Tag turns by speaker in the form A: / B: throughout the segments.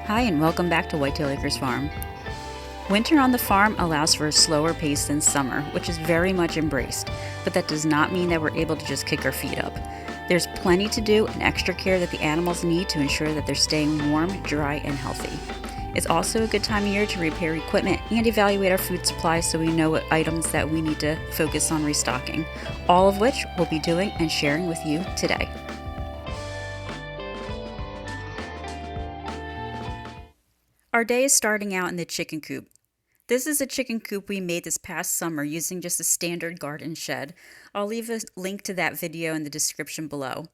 A: Hi and welcome back to Whitetail Acres Farm. Winter on the farm allows for a slower pace than summer, which is very much embraced, but that does not mean that we're able to just kick our feet up. There's plenty to do and extra care that the animals need to ensure that they're staying warm, dry, and healthy. It's also a good time of year to repair equipment and evaluate our food supply so we know what items that we need to focus on restocking, all of which we'll be doing and sharing with you today. Our day is starting out in the chicken coop. This is a chicken coop we made this past summer using just a standard garden shed. I'll leave a link to that video in the description below.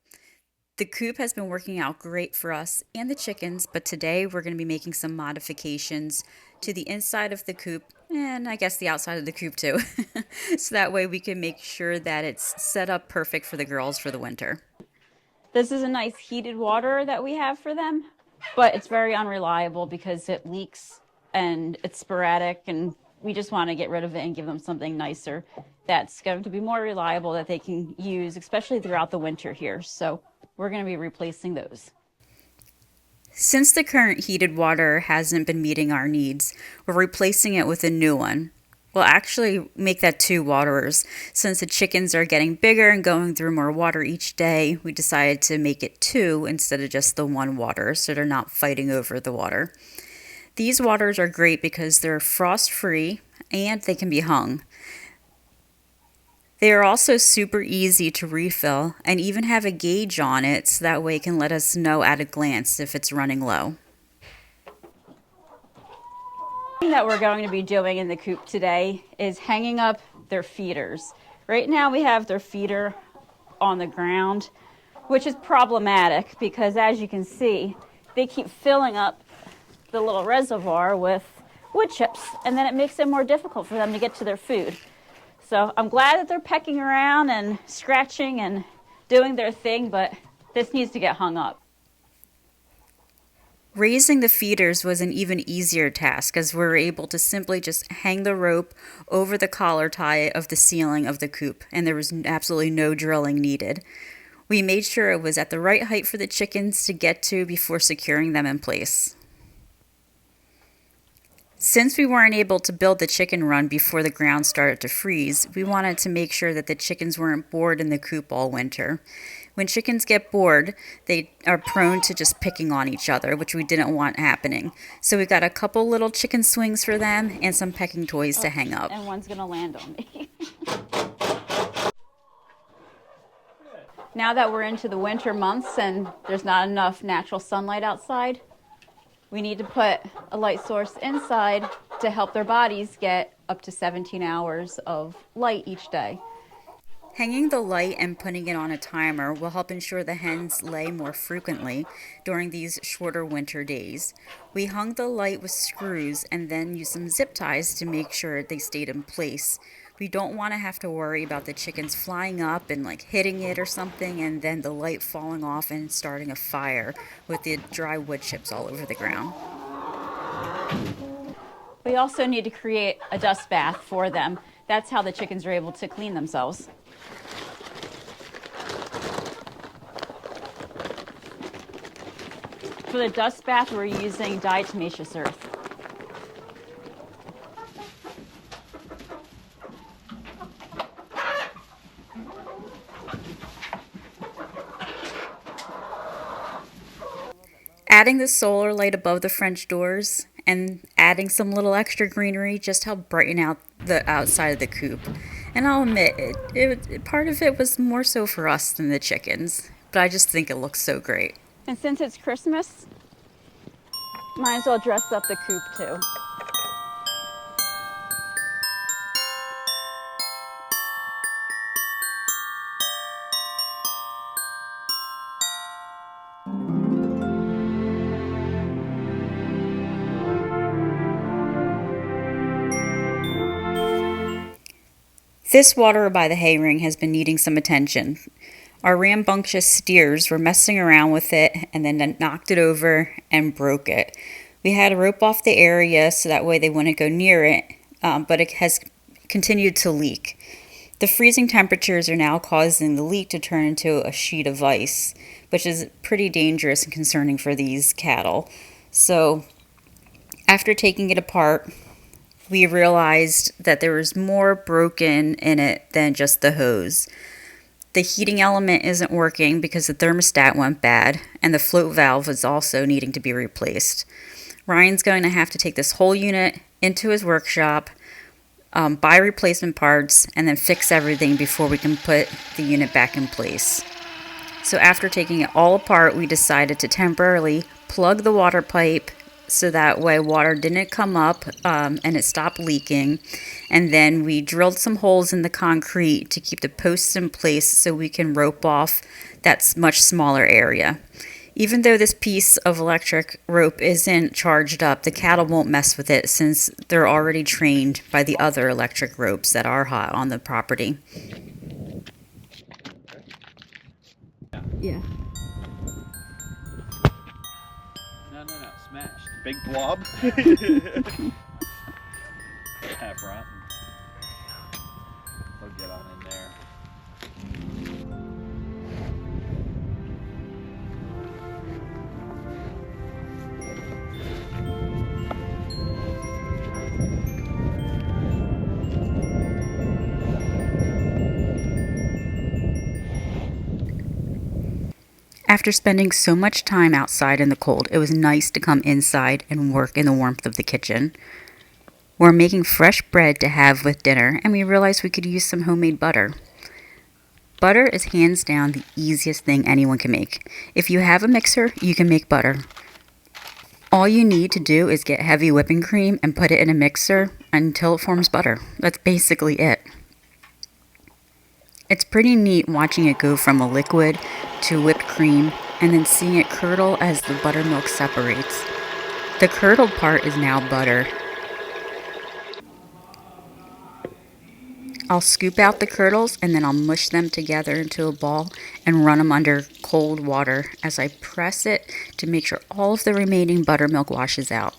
A: The coop has been working out great for us and the chickens, but today we're going to be making some modifications to the inside of the coop and I guess the outside of the coop too. So that way we can make sure that it's set up perfect for the girls for the winter. This is a nice heated water that we have for them, but it's very unreliable because it leaks and it's sporadic, and we just want to get rid of it and give them something nicer that's going to be more reliable that they can use, especially throughout the winter here. So we're going to be replacing those. Since the current heated water hasn't been meeting our needs, we're replacing it with a new one. We'll actually make that 2 waterers. Since the chickens are getting bigger and going through more water each day, we decided to make it 2 instead of just the 1 water, so they're not fighting over the water. These waters are great because they're frost-free and they can be hung. They are also super easy to refill and even have a gauge on it so that way it can let us know at a glance if it's running low. That we're going to be doing in the coop today is hanging up their feeders. Right now we have their feeder on the ground, which is problematic because, as you can see, they keep filling up the little reservoir with wood chips, and then it makes it more difficult for them to get to their food. So I'm glad that they're pecking around and scratching and doing their thing, but this needs to get hung up. Raising the feeders was an even easier task as we were able to simply just hang the rope over the collar tie of the ceiling of the coop, and there was absolutely no drilling needed. We made sure it was at the right height for the chickens to get to before securing them in place. Since we weren't able to build the chicken run before the ground started to freeze, we wanted to make sure that the chickens weren't bored in the coop all winter. When chickens get bored, they are prone to just picking on each other, which we didn't want happening. So we got a couple little chicken swings for them and some pecking toys to hang up. And one's gonna land on me. Now that we're into the winter months and there's not enough natural sunlight outside, we need to put a light source inside to help their bodies get up to 17 hours of light each day. Hanging the light and putting it on a timer will help ensure the hens lay more frequently during these shorter winter days. We hung the light with screws and then used some zip ties to make sure they stayed in place. We don't want to have to worry about the chickens flying up and hitting it or something and then the light falling off and starting a fire with the dry wood chips all over the ground. We also need to create a dust bath for them. That's how the chickens are able to clean themselves. For the dust bath, we're using diatomaceous earth. Adding the solar light above the French doors and adding some little extra greenery just helped brighten out the outside of the coop. And I'll admit, part of it was more so for us than the chickens, but I just think it looks so great. And since it's Christmas, might as well dress up the coop too. This waterer by the hay ring has been needing some attention. Our rambunctious steers were messing around with it and then knocked it over and broke it. We had to rope off the area so that way they wouldn't go near it, but it has continued to leak. The freezing temperatures are now causing the leak to turn into a sheet of ice, which is pretty dangerous and concerning for these cattle. So after taking it apart, we realized that there was more broken in it than just the hose. The heating element isn't working because the thermostat went bad, and the float valve is also needing to be replaced. Ryan's going to have to take this whole unit into his workshop, buy replacement parts, and then fix everything before we can put the unit back in place. So after taking it all apart, we decided to temporarily plug the water pipe so that way water didn't come up and it stopped leaking. And then we drilled some holes in the concrete to keep the posts in place so we can rope off that much smaller area. Even though this piece of electric rope isn't charged up, the cattle won't mess with it since they're already trained by the other electric ropes that are hot on the property. Yeah.
B: No, smashed.
C: Big blob.
B: Half rotten. They'll get on in there.
A: After spending so much time outside in the cold, it was nice to come inside and work in the warmth of the kitchen. We're making fresh bread to have with dinner, and we realized we could use some homemade butter. Butter is hands down the easiest thing anyone can make. If you have a mixer, you can make butter. All you need to do is get heavy whipping cream and put it in a mixer until it forms butter. That's basically it. It's pretty neat watching it go from a liquid to whipped cream and then seeing it curdle as the buttermilk separates. The curdled part is now butter. I'll scoop out the curdles and then I'll mush them together into a ball and run them under cold water as I press it to make sure all of the remaining buttermilk washes out.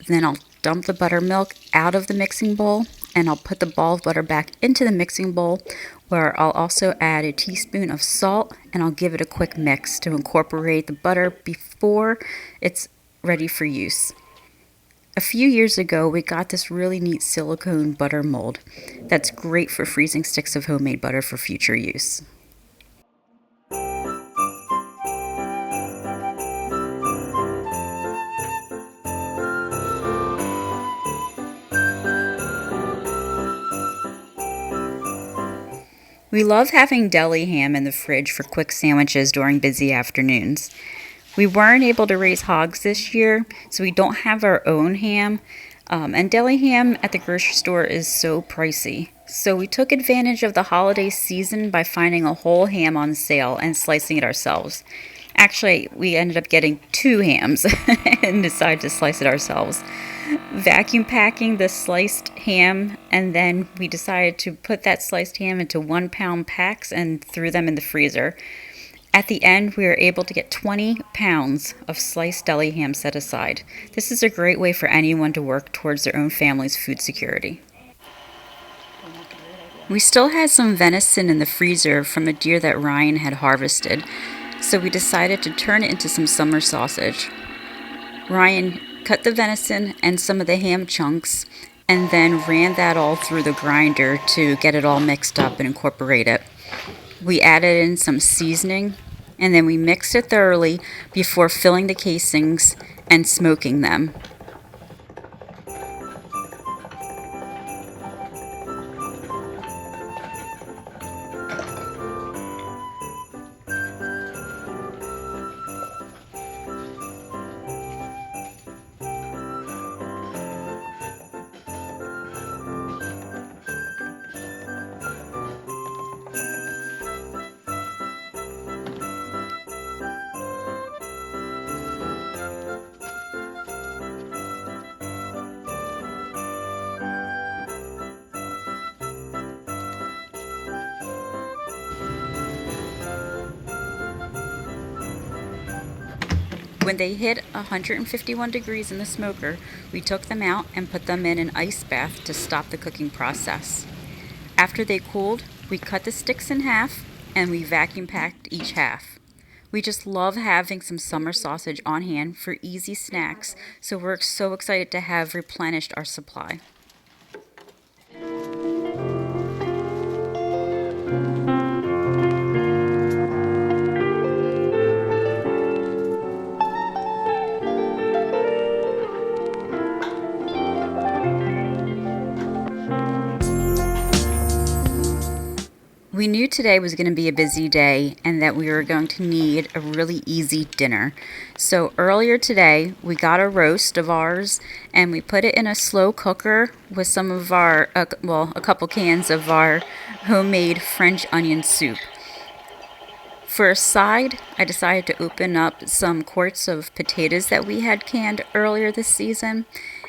A: Then I'll dump the buttermilk out of the mixing bowl and I'll put the ball of butter back into the mixing bowl where I'll also add a teaspoon of salt and I'll give it a quick mix to incorporate the butter before it's ready for use. A few years ago, we got this really neat silicone butter mold that's great for freezing sticks of homemade butter for future use. We love having deli ham in the fridge for quick sandwiches during busy afternoons. We weren't able to raise hogs this year, so we don't have our own ham, and deli ham at the grocery store is so pricey. So we took advantage of the holiday season by finding a whole ham on sale and slicing it ourselves. Actually, we ended up getting 2 hams and decided to slice it ourselves. Vacuum packing the sliced ham, and then we decided to put that sliced ham into 1-pound packs and threw them in the freezer. At the end, we were able to get 20 pounds of sliced deli ham set aside. This is a great way for anyone to work towards their own family's food security. We still had some venison in the freezer from a deer that Ryan had harvested, so we decided to turn it into some summer sausage. Ryan cut the venison and some of the ham chunks and then ran that all through the grinder to get it all mixed up and incorporate it. We added in some seasoning and then we mixed it thoroughly before filling the casings and smoking them. When they hit 151 degrees in the smoker, we took them out and put them in an ice bath to stop the cooking process. After they cooled, we cut the sticks in half and we vacuum packed each half. We just love having some summer sausage on hand for easy snacks, so we're so excited to have replenished our supply. We knew today was going to be a busy day and that we were going to need a really easy dinner. So earlier today, we got a roast of ours and we put it in a slow cooker with some of our, a couple cans of our homemade French onion soup. For a side, I decided to open up some quarts of potatoes that we had canned earlier this season,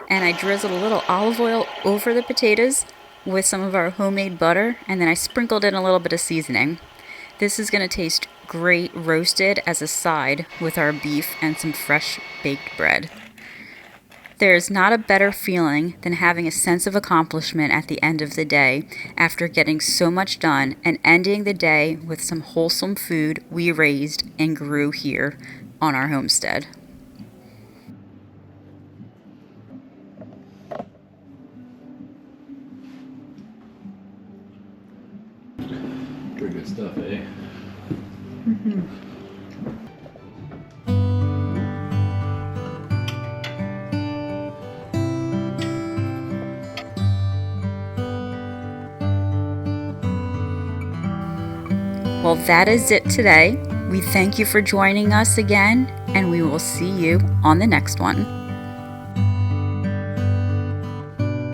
A: and I drizzled a little olive oil over the potatoes with some of our homemade butter, and then I sprinkled in a little bit of seasoning. This is going to taste great roasted as a side with our beef and some fresh baked bread. There is not a better feeling than having a sense of accomplishment at the end of the day after getting so much done and ending the day with some wholesome food we raised and grew here on our homestead.
B: Pretty good stuff, eh?
A: Well, that is it today. We thank you for joining us again, and we will see you on the next one.